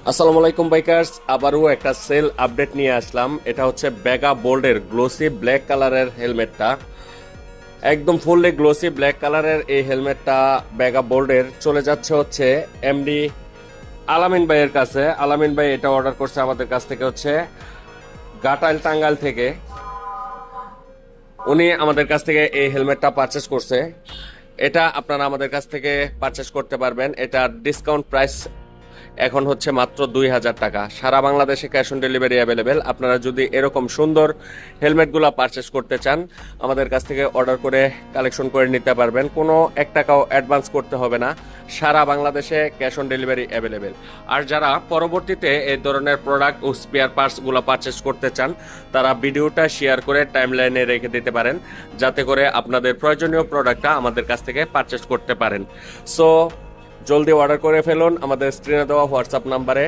আসসালামু আলাইকুম বাইকার্স, আবারও একটা সেল আপডেট নিয়ে আসলাম। এটা হচ্ছে বেগা বোল্ডের গ্লোসি ব্ল্যাক কালারের হেলমেটটা। একদম ফুললি গ্লোসি ব্ল্যাক কালারের এই হেলমেটটা বেগা বোল্ডের চলে যাচ্ছে হচ্ছে এমডি আলামিন ভাইয়ের কাছে। আলামিন ভাই এটা অর্ডার করছে আমাদের কাছ থেকে হচ্ছে গাটাইল টাঙ্গাইল থেকে। উনি আমাদের কাছ থেকে এই হেলমেটটা পারচেস করছে। এটা আপনারা আমাদের কাছ থেকে পারচেস করতে পারবেন। এটা ডিসকাউন্ট প্রাইস এখন হচ্ছে মাত্র 2000 টাকা। সারা বাংলাদেশে ক্যাশ অন ডেলিভারি অ্যাভেলেবেল। আপনারা যদি এরকম সুন্দর হেলমেটগুলো পারচেস করতে চান, আমাদের কাছ থেকে অর্ডার করে কালেকশন করে নিতে পারবেন। কোনো 1 টাকাও অ্যাডভান্স করতে হবে না। সারা বাংলাদেশে ক্যাশ অন ডেলিভারি অ্যাভেলেবেল। আর যারা পরবর্তীতে এই ধরনের প্রোডাক্ট ও স্পেয়ার পার্টসগুলো পারচেস করতে চান, তারা ভিডিওটা শেয়ার করে টাইমলাইনে রেখে দিতে পারেন, যাতে করে আপনাদের প্রয়োজনীয় প্রোডাক্টটা আমাদের কাছ থেকে পারচেস করতে পারেন। সো জলদি অর্ডার করে ফেলুন আমাদের স্ক্রিনে দেওয়া হোয়াটসঅ্যাপ নাম্বারে।